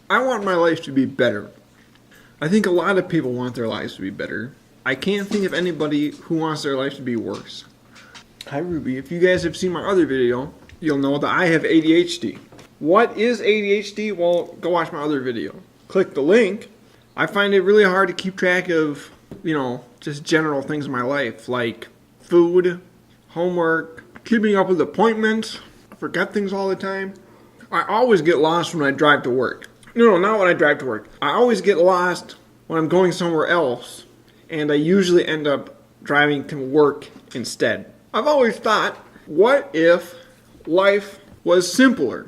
I want my life to be better. I think a lot of people want their lives to be better. I can't think of anybody who wants their life to be worse. Hi Ruby, if you guys have seen my other video, you'll know that I have ADHD. What is ADHD? Well, go watch my other video. Click the link. I find it really hard to keep track of, just general things in my life, like food, homework, keeping up with appointments. I forget things all the time. I always get lost when I drive to work. No, not when I drive to work. I always get lost when I'm going somewhere else, and I usually end up driving to work instead. I've always thought, what if life was simpler?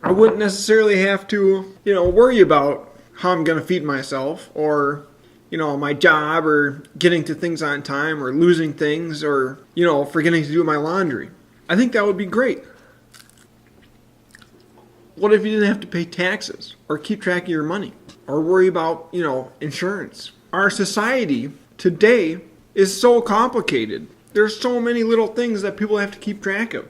I wouldn't necessarily have to, worry about how I'm going to feed myself, or, my job, or getting to things on time, or losing things, or, forgetting to do my laundry. I think that would be great. What if you didn't have to pay taxes, or keep track of your money, or worry about, insurance? Our society today is so complicated. There's so many little things that people have to keep track of.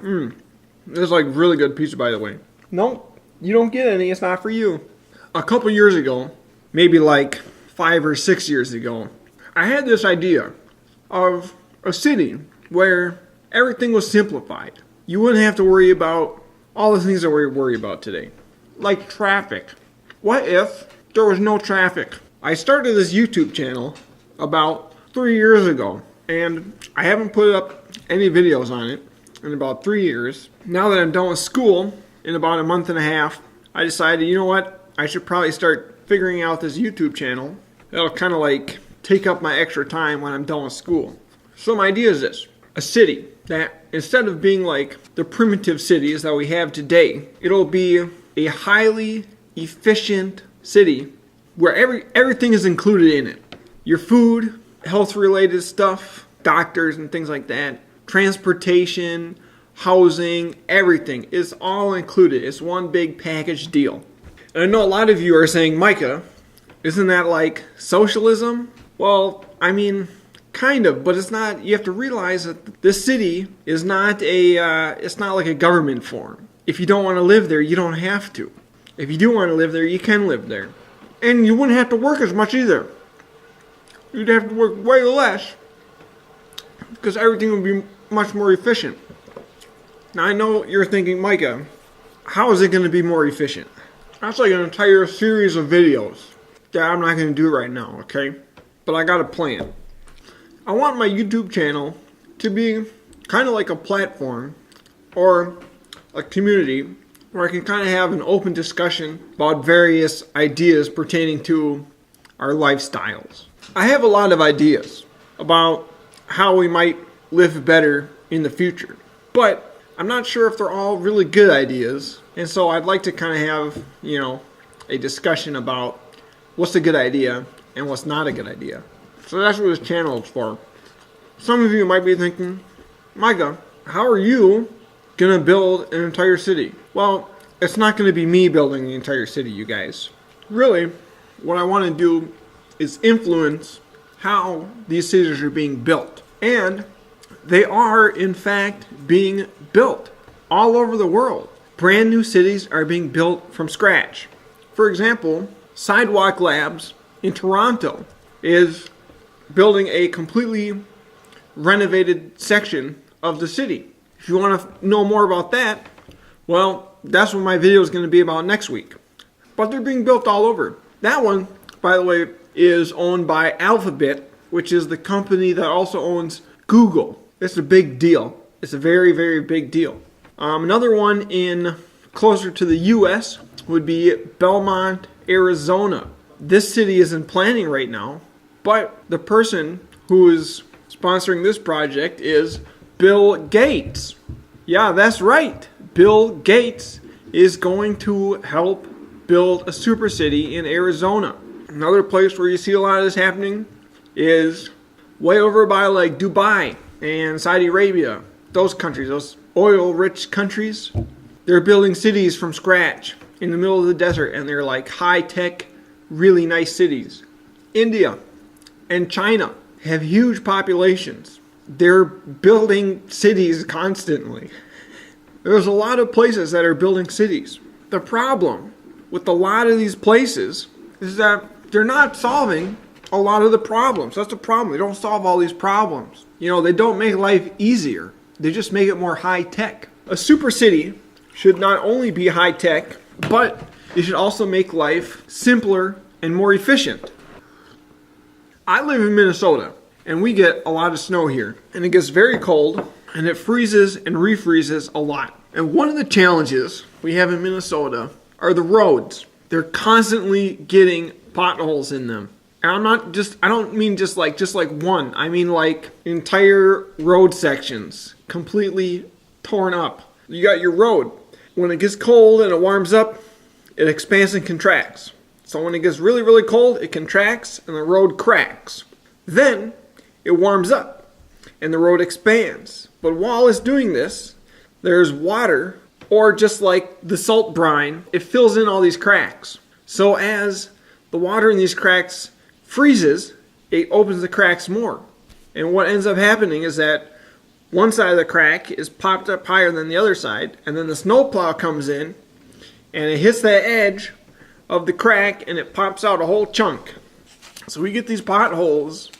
This is like really good pizza, by the way. Nope, you don't get any. It's not for you. A couple years ago, maybe like 5 or 6 years ago, I had this idea of a city where everything was simplified. You wouldn't have to worry about all the things that we worry about today, like traffic. What if there was no traffic? I started this YouTube channel about 3 years ago, and I haven't put up any videos on it in about 3 years. Now that I'm done with school, in about a month and a half, I decided, you know what, I should probably start figuring out this YouTube channel. That'll kind of like take up my extra time when I'm done with school. So my idea is this: a city that, instead of being like the primitive cities that we have today, it'll be a highly efficient city where everything is included in it. Your food, health-related stuff, doctors and things like that, transportation, housing, everything is all included. It's one big package deal. And I know a lot of you are saying, Micah, isn't that like socialism? Well, I mean, kind of, but it's not. You have to realize that this city is not it's not like a government form. If you don't want to live there, you don't have to. If you do want to live there, you can live there. And you wouldn't have to work as much either. You'd have to work way less, because everything would be much more efficient. Now I know you're thinking, Micah, how is it going to be more efficient? That's like an entire series of videos that I'm not going to do right now, okay? But I got a plan. I want my YouTube channel to be kind of like a platform or a community where I can kind of have an open discussion about various ideas pertaining to our lifestyles. I have a lot of ideas about how we might live better in the future, but I'm not sure if they're all really good ideas, and so I'd like to kind of have, a discussion about what's a good idea and what's not a good idea. So that's what this channel is for. Some of you might be thinking, Micah, how are you going to build an entire city? Well, it's not going to be me building the entire city, you guys. Really, what I want to do is influence how these cities are being built. And they are, in fact, being built all over the world. Brand new cities are being built from scratch. For example, Sidewalk Labs in Toronto is building a completely renovated section of the city. If you want to know more about that, well, that's what my video is going to be about next week. But they're being built all over. That one, by the way, is owned by Alphabet, which is the company that also owns Google. It's a big deal. It's a very, very big deal. Another one in closer to the U.S. would be Belmont, Arizona. This city is in planning right now, but the person who is sponsoring this project is Bill Gates. Yeah, that's right. Bill Gates is going to help build a super city in Arizona. Another place where you see a lot of this happening is way over by like Dubai and Saudi Arabia. Those countries, those oil-rich countries, they're building cities from scratch in the middle of the desert, and they're like high-tech, really nice cities. India and China have huge populations. They're building cities constantly. There's a lot of places that are building cities. The problem with a lot of these places is that they're not solving a lot of the problems. That's the problem. They don't solve all these problems. They don't make life easier. They just make it more high tech. A super city should not only be high tech, but it should also make life simpler and more efficient. I live in Minnesota, and we get a lot of snow here. And it gets very cold, and it freezes and refreezes a lot. And one of the challenges we have in Minnesota are the roads. They're constantly getting potholes in them. And I don't mean just like one. I mean like entire road sections completely torn up. You got your road. When it gets cold and it warms up, it expands and contracts. So when it gets really, really cold, it contracts and the road cracks. Then it warms up and the road expands. But while it's doing this, there's water, or just like the salt brine, it fills in all these cracks. So as the water in these cracks freezes, it opens the cracks more. And what ends up happening is that one side of the crack is popped up higher than the other side, and then the snowplow comes in and it hits that edge of the crack and it pops out a whole chunk. So we get these potholes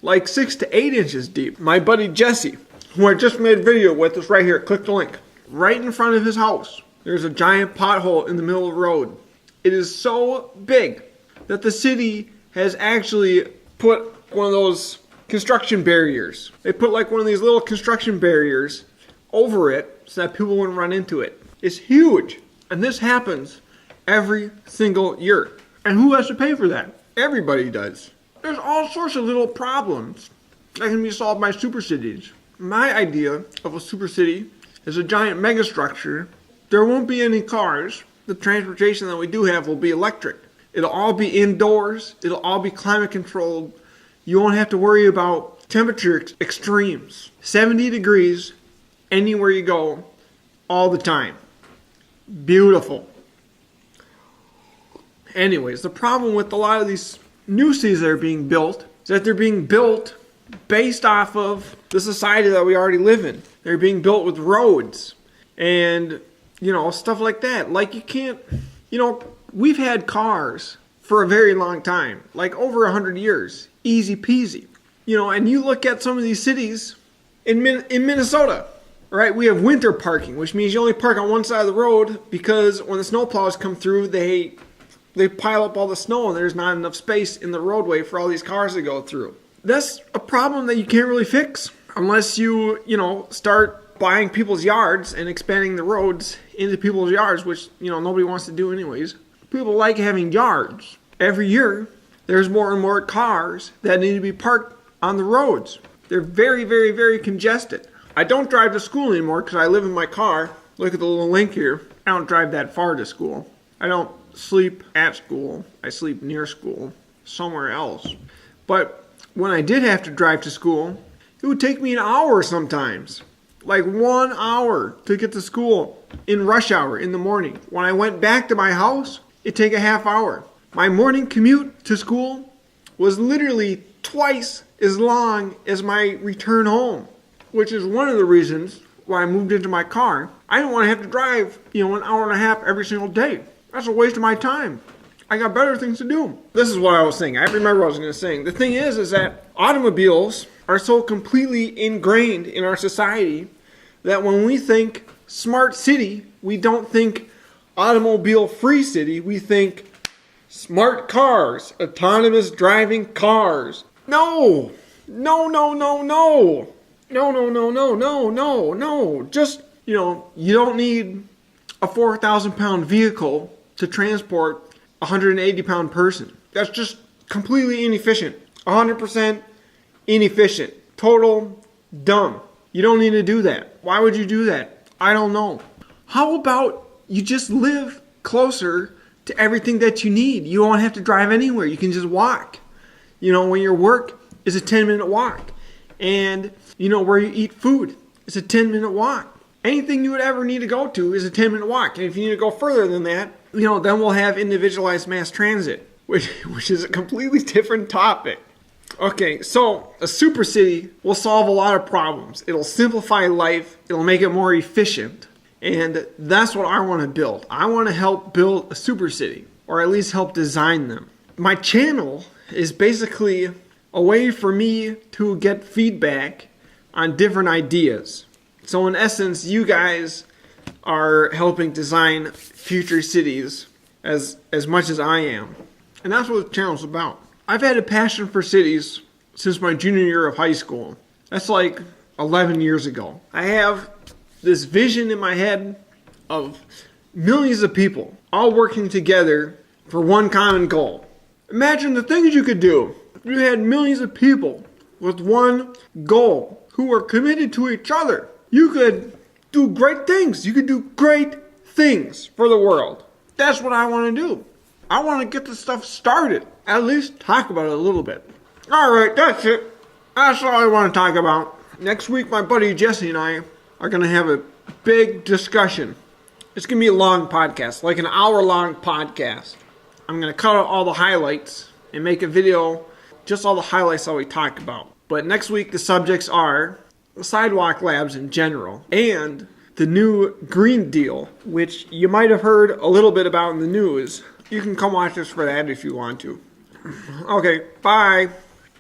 like 6 to 8 inches deep. My buddy Jesse, who I just made a video with, is right here. Click the link. Right in front of his house, there's a giant pothole in the middle of the road. It is so big that the city has actually put one of those construction barriers. They put like one of these little construction barriers over it so that people wouldn't run into it. It's huge. And this happens every single year. And who has to pay for that? Everybody does. There's all sorts of little problems that can be solved by super cities. My idea of a super city is a giant megastructure. There won't be any cars. The transportation that we do have will be electric. It'll all be indoors. It'll all be climate controlled. You won't have to worry about temperature extremes. 70 degrees anywhere you go, all the time. Beautiful. Anyways, the problem with a lot of these new cities that are being built is that they're being built based off of the society that we already live in. They're being built with roads and, stuff like that. Like you can't, we've had cars for a very long time, like over 100 years. Easy peasy. And you look at some of these cities in Minnesota, right? We have winter parking, which means you only park on one side of the road because when the snowplows come through, they pile up all the snow and there's not enough space in the roadway for all these cars to go through. That's a problem that you can't really fix unless you, start buying people's yards and expanding the roads into people's yards, which, nobody wants to do anyways. People like having yards. Every year, there's more and more cars that need to be parked on the roads. They're very, very, very congested. I don't drive to school anymore because I live in my car. Look at the little link here. I don't drive that far to school. I don't sleep at school. I sleep near school, somewhere else. But when I did have to drive to school, it would take me an hour sometimes. Like 1 hour to get to school in rush hour in the morning. When I went back to my house, it'd take a half hour. My morning commute to school was literally twice as long as my return home, which is one of the reasons why I moved into my car. I didn't want to have to drive, an hour and a half every single day. That's a waste of my time. I got better things to do. This is what I was saying. I remember what I was going to say. The thing is that automobiles are so completely ingrained in our society that when we think smart city, we don't think automobile-free city. We think smart cars, autonomous driving cars. No. Just, you don't need a 4,000-pound vehicle to transport a 180-pound person. That's just completely inefficient. 100% inefficient. Total dumb. You don't need to do that. Why would you do that? I don't know. How about you just live closer to everything that you need? You don't have to drive anywhere. You can just walk. When your work is a 10-minute walk. And, where you eat food is a 10-minute walk. Anything you would ever need to go to is a 10-minute walk. And if you need to go further than that, then we'll have individualized mass transit, which is a completely different topic. Okay, so a super city will solve a lot of problems. It'll simplify life. It'll make it more efficient. And that's what I want to build. I want to help build a super city, or at least help design them. My channel is basically a way for me to get feedback on different ideas. So in essence, you guys are helping design future cities as much as I am. And that's what the channel's about. I've had a passion for cities since my junior year of high school. That's like 11 years ago. I have this vision in my head of millions of people all working together for one common goal. Imagine the things you could do if you had millions of people with one goal who were committed to each other. You could do great things. You could do great things for the world. That's what I want to do. I want to get this stuff started. At least talk about it a little bit. Alright, that's it. That's all I want to talk about. Next week, my buddy Jesse and I are going to have a big discussion. It's going to be a long podcast, like an hour-long podcast. I'm going to cut out all the highlights and make a video, just all the highlights that we talk about. But next week, the subjects are the sidewalk labs in general and the new Green Deal, which you might have heard a little bit about in the news. You can come watch us for that if you want to. Okay, bye.